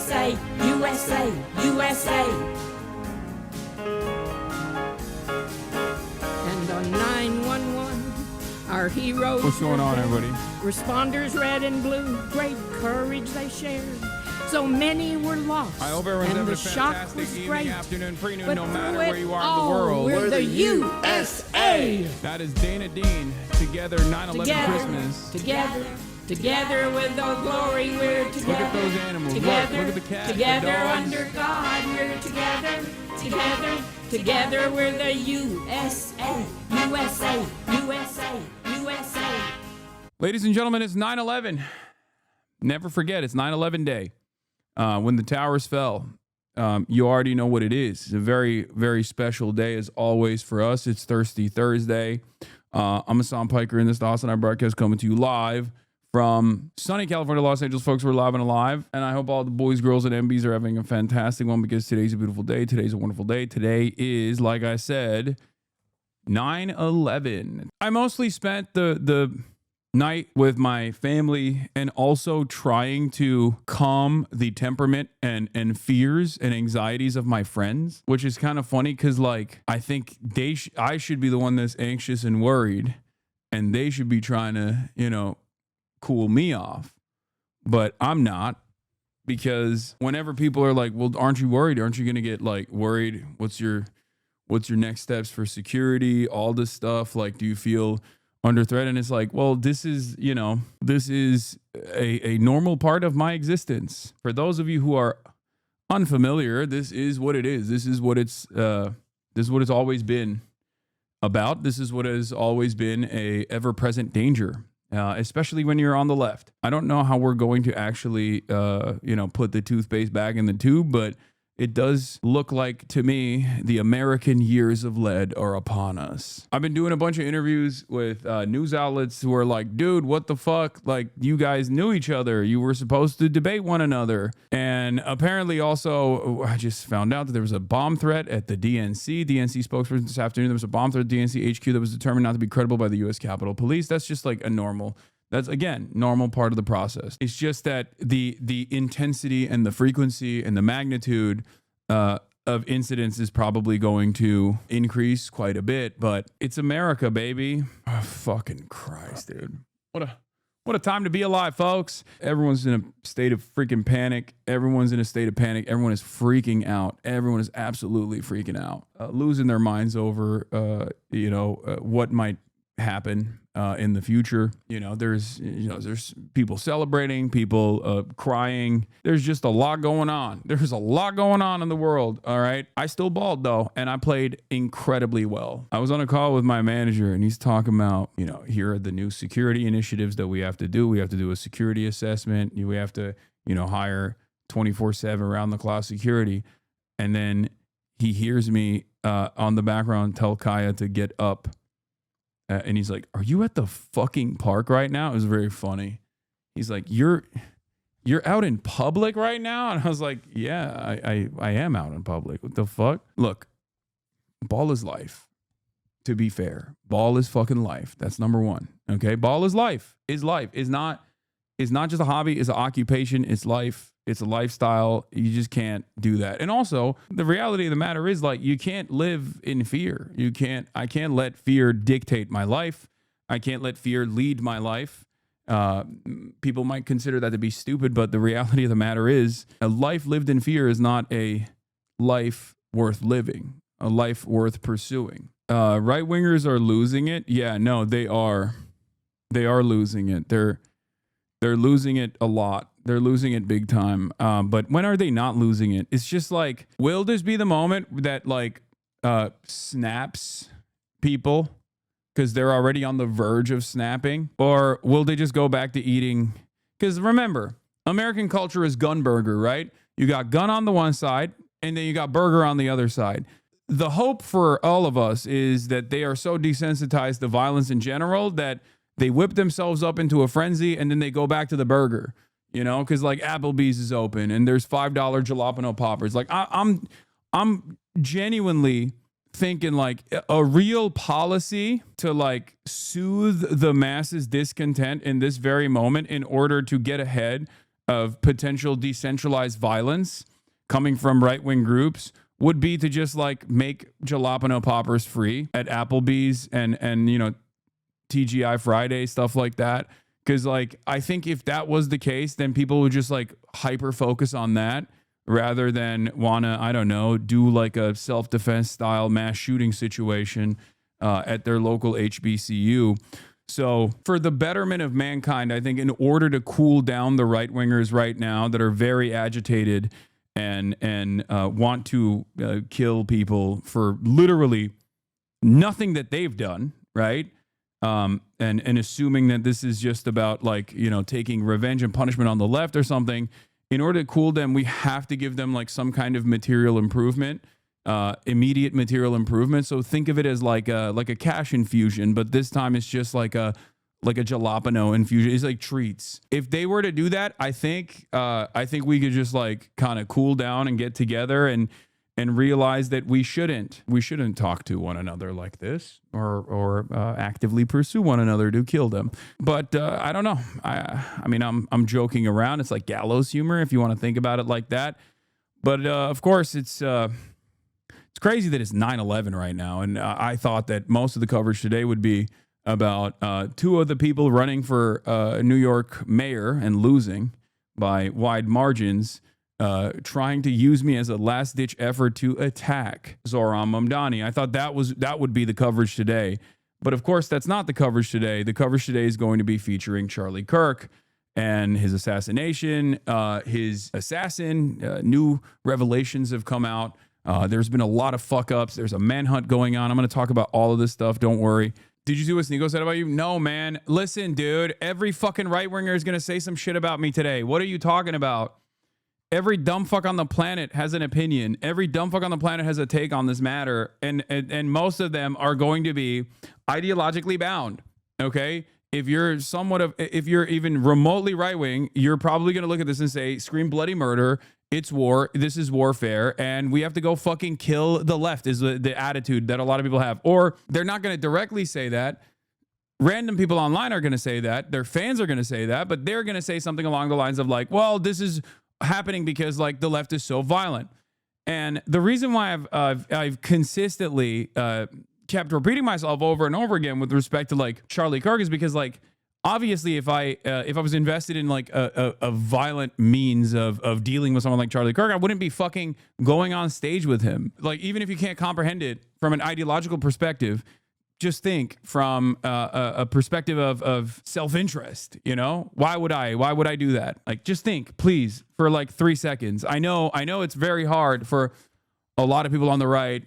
USA, USA, USA. And on 911, our heroes. What's going on, everybody? Responders red and blue, great courage they shared. So many were lost. I hope everyone's and having the a shock fantastic was evening, great. afternoon, pre-noon, But no matter through where it you are all, in the world. We're the USA. That is Dana Dean. Together, 9/11 Together, Christmas. Together with the glory, we're together. Look at those animals. Together, Look at the cats. together the dogs. under God, we're together, we're the USA, USA, USA, USA. Ladies and gentlemen, it's 9/11. Never forget, it's 9/11 day. When the towers fell. You already know what it is. It's a very, very special day as always for us. It's Thirsty Thursday. I'm Hassan Piker, and this is the Hasan broadcast coming to you live from sunny California, Los Angeles. Folks, we're live and alive, and I hope all the boys, girls, and MBs are having a fantastic one because today's a beautiful day. Today's a wonderful day. Today is, like I said, 9/11. I mostly spent the night with my family and also trying to calm the temperament and fears and anxieties of my friends, which is kind of funny because, like, I think I should be the one that's anxious and worried, and they should be trying to, cool me off. But I'm not, because whenever people are like, well, aren't you worried? Aren't you going to get, like, worried? What's your next steps for security? All this stuff. Like, do you feel under threat? And it's like, well, this is a normal part of my existence. For those of you who are unfamiliar, this is what it is. This is what it's always been about. This is what has always been a ever-present danger, especially when you're on the left. I don't know how we're going to actually put the toothpaste back in the tube, but it does look like, to me, the American years of lead are upon us. I've been doing a bunch of interviews with news outlets who are like, dude, what the fuck? Like, you guys knew each other. You were supposed to debate one another. And apparently also, I just found out that there was a bomb threat at the DNC. DNC spokesperson this afternoon, there was a bomb threat at DNC HQ that was determined not to be credible by the U.S. Capitol Police. That's just like a normal... That's, again, normal part of the process. It's just that the intensity and the frequency and the magnitude of incidents is probably going to increase quite a bit. But it's America, baby. Oh, fucking Christ, dude. What a time to be alive, folks. Everyone's in a state of freaking panic. Everyone's in a state of panic. Everyone is freaking out. Everyone is absolutely freaking out, losing their minds over, what might happen in the future. There's people celebrating, people crying. There's just a lot going on. There's a lot going on in the world. All right. I still balled though, and I played incredibly well. I was on a call with my manager, and he's talking about, here are the new security initiatives that we have to do. We have to do a security assessment. We have to, hire 24/7 around the clock security. And then he hears me on the background tell Kaya to get up. And he's like, are you at the fucking park right now? It was very funny. He's like, you're out in public right now? And I was like, yeah, I am out in public. What the fuck? Look, ball is life. To be fair, ball is fucking life. That's number one. Okay. Ball is life. Is life. Is not just a hobby. It's an occupation. It's life. It's a lifestyle. You just can't do that. And also, the reality of the matter is, like, you can't live in fear. I can't let fear dictate my life. I can't let fear lead my life. People might consider that to be stupid, but the reality of the matter is, a life lived in fear is not a life worth living, a life worth pursuing. Right-wingers are losing it. Yeah, no, they are. They are losing it. They're losing it a lot. They're losing it big time. But when are they not losing it? It's just like, will this be the moment that, like, snaps people because they're already on the verge of snapping? Or will they just go back to eating? Because remember, American culture is gun burger, right? You got gun on the one side, and then you got burger on the other side. The hope for all of us is that they are so desensitized to violence in general that they whip themselves up into a frenzy and then they go back to the burger, because like Applebee's is open and there's $5 jalapeno poppers. Like I'm genuinely thinking, like, a real policy to, like, soothe the masses' discontent in this very moment in order to get ahead of potential decentralized violence coming from right-wing groups would be to just like make jalapeno poppers free at Applebee's and you know, TGI Friday, stuff like that. Because like I think if that was the case, then people would just like hyper focus on that rather than wanna, I don't know, do like a self-defense style mass shooting situation at their local HBCU. So for the betterment of mankind, I think in order to cool down the right wingers right now that are very agitated and want to kill people for literally nothing that they've done, right? And assuming that this is just about like, you know, taking revenge and punishment on the left or something. In order to cool them, we have to give them like some kind of material improvement, immediate material improvement. So think of it as like a cash infusion, but this time it's just like a jalapeno infusion. It's like treats. If they were to do that, I think we could just like kind of cool down and get together and realize that we shouldn't talk to one another like this or actively pursue one another to kill them. But I don't know. I mean, I'm joking around. It's like gallows humor if you want to think about it like that. But of course, it's crazy that it's 9/11 right now, and I thought that most of the coverage today would be about two of the people running for New York mayor and losing by wide margins, trying to use me as a last-ditch effort to attack Zohran Mamdani. I thought that would be the coverage today. But of course, that's not the coverage today. The coverage today is going to be featuring Charlie Kirk and his assassination, his assassin. New revelations have come out. There's been a lot of fuck-ups. There's a manhunt going on. I'm going to talk about all of this stuff. Don't worry. Did you see what Sneeko said about you? No, man. Listen, dude. Every fucking right-winger is going to say some shit about me today. What are you talking about? Every dumb fuck on the planet has an opinion. Every dumb fuck on the planet has a take on this matter. And most of them are going to be ideologically bound. Okay? If you're even remotely right-wing, you're probably going to look at this and say, scream bloody murder. It's war. This is warfare. And we have to go fucking kill the left is the attitude that a lot of people have. Or they're not going to directly say that. Random people online are going to say that. Their fans are going to say that. But they're going to say something along the lines of like, well, this is happening because like the left is so violent. And the reason why I've consistently kept repeating myself over and over again with respect to like Charlie Kirk is because like obviously if I was invested in like a violent means of dealing with someone like Charlie Kirk, I wouldn't be fucking going on stage with him. Like even if you can't comprehend it from an ideological perspective, just think from a perspective of self-interest, you know? Why would I do that? Like, just think, please, for like 3 seconds. I know it's very hard for a lot of people on the right,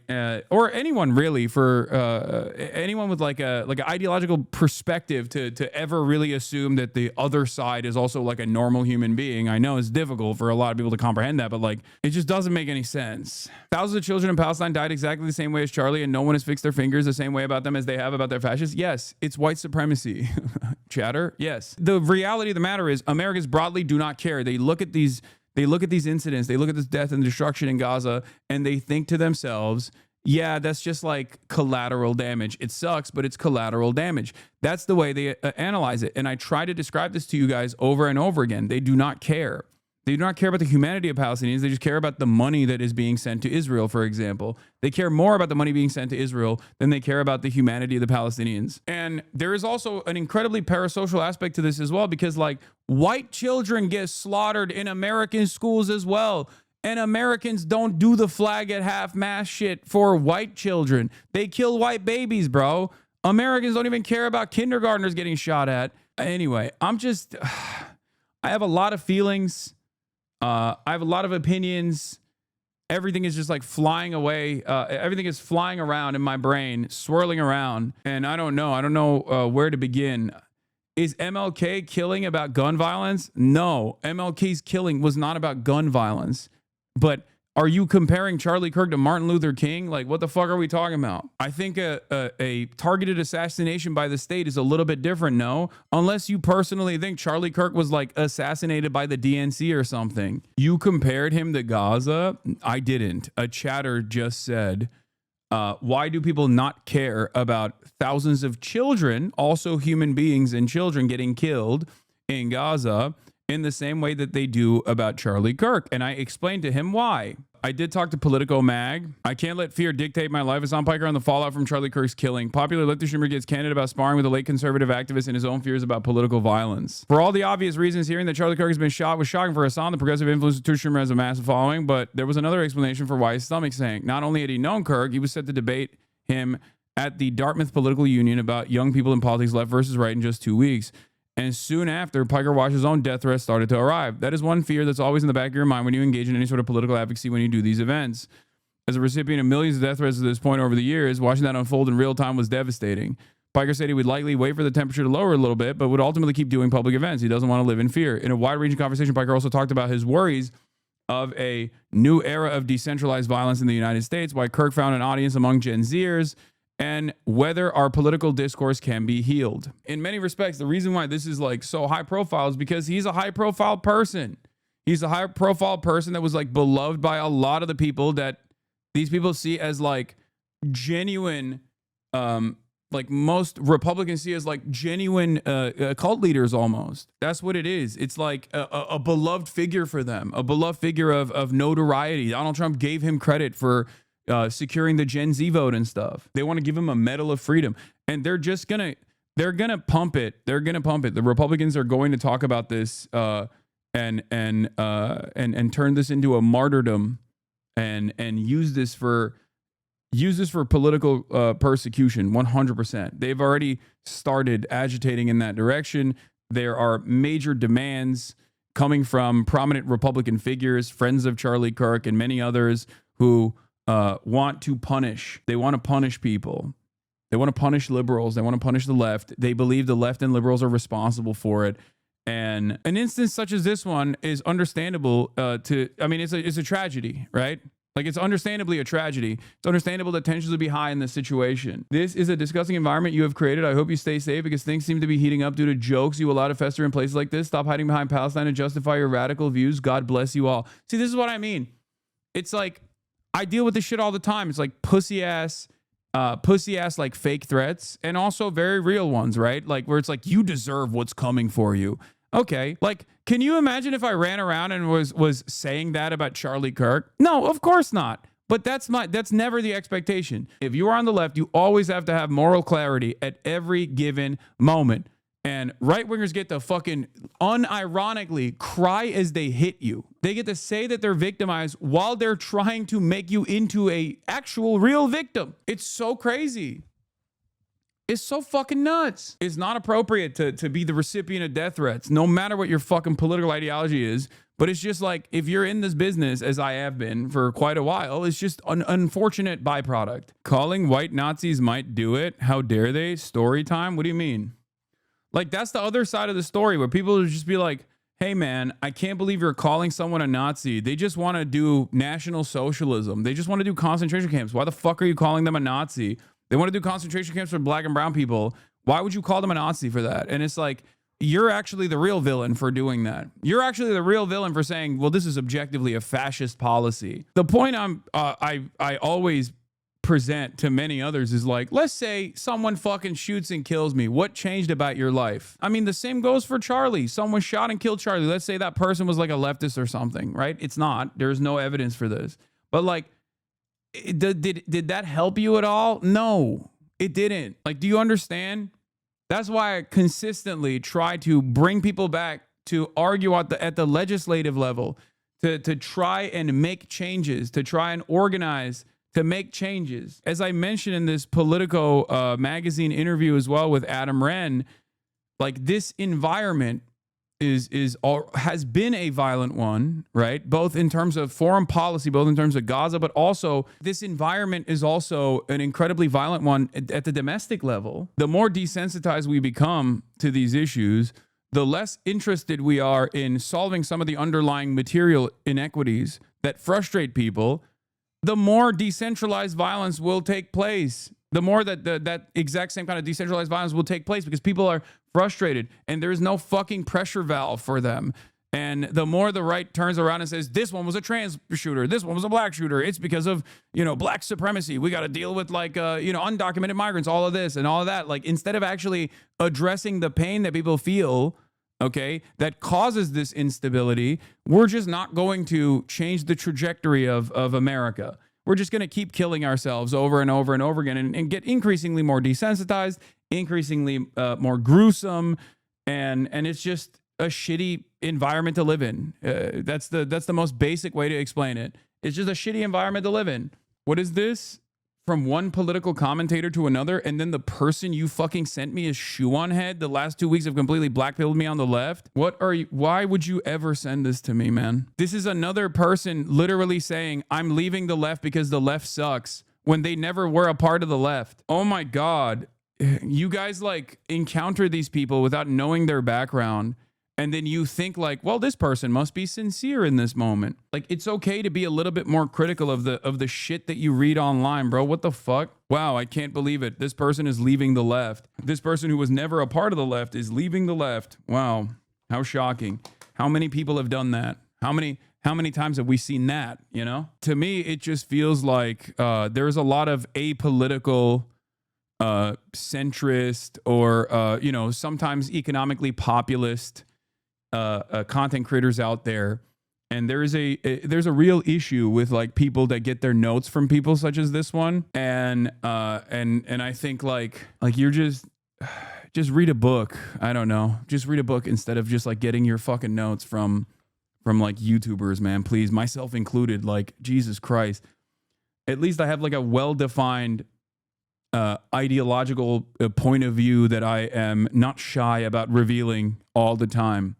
or anyone really, for anyone with like an ideological perspective to ever really assume that the other side is also like a normal human being. I know it's difficult for a lot of people to comprehend that, but like it just doesn't make any sense. Thousands of children in Palestine died exactly the same way as Charlie, and no one has fixed their fingers the same way about them as they have about their fascists. Yes, it's white supremacy. Chatter. Yes. The reality of the matter is Americans broadly do not care. They look at these incidents, they look at this death and destruction in Gaza, and they think to themselves, yeah, that's just like collateral damage. It sucks, but it's collateral damage. That's the way they analyze it. And I try to describe this to you guys over and over again. They do not care. They do not care about the humanity of Palestinians. They just care about the money that is being sent to Israel, for example. They care more about the money being sent to Israel than they care about the humanity of the Palestinians. And there is also an incredibly parasocial aspect to this as well, because like white children get slaughtered in American schools as well. And Americans don't do the flag at half-mast shit for white children. They kill white babies, bro. Americans don't even care about kindergartners getting shot at. Anyway, I have a lot of feelings. I have a lot of opinions. Everything is just like flying away. Everything is flying around in my brain, swirling around. And I don't know where to begin. Is MLK killing about gun violence? No, MLK's killing was not about gun violence. But are you comparing Charlie Kirk to Martin Luther King? Like, what the fuck are we talking about? I think a targeted assassination by the state is a little bit different, no? Unless you personally think Charlie Kirk was like assassinated by the DNC or something. You compared him to Gaza? I didn't. A chatter just said, why do people not care about thousands of children, also human beings and children, getting killed in Gaza? in the same way that they do about Charlie Kirk. And I explained to him why. I did talk to Politico Mag. I can't let fear dictate my life. Hassan Piker on the fallout from Charlie Kirk's killing. Popular lefty streamer gets candid about sparring with a late conservative activist and his own fears about political violence. For all the obvious reasons, hearing that Charlie Kirk has been shot was shocking for Hassan. The progressive influencer Twitch streamer has a massive following, but there was another explanation for why his stomach sank. Not only had he known Kirk, he was set to debate him at the Dartmouth Political Union about young people in politics, left versus right, in just 2 weeks. And soon after, Piker watched his own death threats started to arrive. That is one fear that's always in the back of your mind when you engage in any sort of political advocacy when you do these events. As a recipient of millions of death threats at this point over the years, watching that unfold in real time was devastating. Piker said he would likely wait for the temperature to lower a little bit, but would ultimately keep doing public events. He doesn't want to live in fear. In a wide-ranging conversation, Piker also talked about his worries of a new era of decentralized violence in the United States, why Kirk found an audience among Gen Zers, and whether our political discourse can be healed. In many respects, the reason why this is like so high profile is because he's a high profile person. He's a high profile person that was like beloved by a lot of the people that these people see as like genuine, like most Republicans see as like genuine cult leaders almost. That's what it is. It's like a beloved figure for them, a beloved figure of notoriety. Donald Trump gave him credit for securing the Gen Z vote and stuff. They want to give him a medal of freedom, and they're gonna pump it. They're gonna pump it. The Republicans are going to talk about this and turn this into a martyrdom and use this for political persecution. 100%. They've already started agitating in that direction. There are major demands coming from prominent Republican figures, friends of Charlie Kirk, and many others who want to punish. They want to punish people. They want to punish liberals. They want to punish the left. They believe the left and liberals are responsible for it. And an instance such as this one is understandable. It's a tragedy, right? Like, it's understandably a tragedy. It's understandable that tensions would be high in this situation. This is a disgusting environment you have created. I hope you stay safe because things seem to be heating up due to jokes you allow to fester in places like this. Stop hiding behind Palestine and justify your radical views. God bless you all. See, this is what I mean. It's like, I deal with this shit all the time. It's like pussy ass like fake threats, and also very real ones, right? Like where it's like, you deserve what's coming for you. Okay, like, can you imagine if I ran around and was saying that about Charlie Kirk? No, of course not. But that's never the expectation. If you are on the left, you always have to have moral clarity at every given moment. And right-wingers get to fucking unironically cry as they hit you. They get to say that they're victimized while they're trying to make you into a actual real victim. It's so crazy. It's so fucking nuts. It's not appropriate to be the recipient of death threats, no matter what your fucking political ideology is. But it's just like, if you're in this business, as I have been for quite a while, it's just an unfortunate byproduct. Calling white Nazis might do it. How dare they? Story time? What do you mean? Like, that's the other side of the story where people would just be like, hey, man, I can't believe you're calling someone a Nazi. They just want to do National Socialism. They just want to do concentration camps. Why the fuck are you calling them a Nazi? They want to do concentration camps for black and brown people. Why would you call them a Nazi for that? And it's like, you're actually the real villain for doing that. You're actually the real villain for saying, well, this is objectively a fascist policy. The point I always present to many others is like, let's say someone fucking shoots and kills me. What changed about your life? I mean, the same goes for Charlie. Someone shot and killed Charlie. Let's say that person was like a leftist or something, right? It's not. There's no evidence for this. But like, did that help you at all? No, it didn't. Like, do you understand? That's why I consistently try to bring people back to argue at the legislative level, to try and make changes, to try and organize, to make changes. As I mentioned in this Politico magazine interview as well with Adam Wren, like, this environment has been a violent one, right? Both in terms of foreign policy, both in terms of Gaza, but also this environment is also an incredibly violent one at the domestic level. The more desensitized we become to these issues, the less interested we are in solving some of the underlying material inequities that frustrate people, the more decentralized violence will take place. The more that exact same kind of decentralized violence will take place because people are frustrated and there's no fucking pressure valve for them. And the more the right turns around and says, this one was a trans shooter, this one was a black shooter, it's because of, black supremacy. We got to deal with undocumented migrants, all of this and all of that. Like, instead of actually addressing the pain that people feel okay, that causes this instability, we're just not going to change the trajectory of America. We're just going to keep killing ourselves over and over and over again and get increasingly more desensitized, increasingly more gruesome, and it's just a shitty environment to live in. That's the most basic way to explain it. It's just a shitty environment to live in. What is this? From one political commentator to another, and then the person you fucking sent me is SHOEONHEAD. The last 2 weeks have completely blackpilled me on the left. What are you? Why would you ever send this to me, man? This is another person literally saying, I'm leaving the left because the left sucks, when they never were a part of the left. Oh my God. You guys like encounter these people without knowing their background. And then you think like, well, this person must be sincere in this moment. Like, it's okay to be a little bit more critical of the shit that you read online, bro. What the fuck? Wow, I can't believe it. This person is leaving the left. This person who was never a part of the left is leaving the left. Wow, how shocking. How many people have done that? How many times have we seen that, you know? To me, it just feels like there's a lot of apolitical, centrist, or, you know, sometimes economically populist content creators out there, and there's a real issue with like people that get their notes from people such as this one, and I think like you're just read a book. I don't know, just read a book instead of just like getting your fucking notes from like YouTubers, man. Please, myself included. Like, Jesus Christ. At least I have like a well-defined ideological point of view that I am not shy about revealing all the time.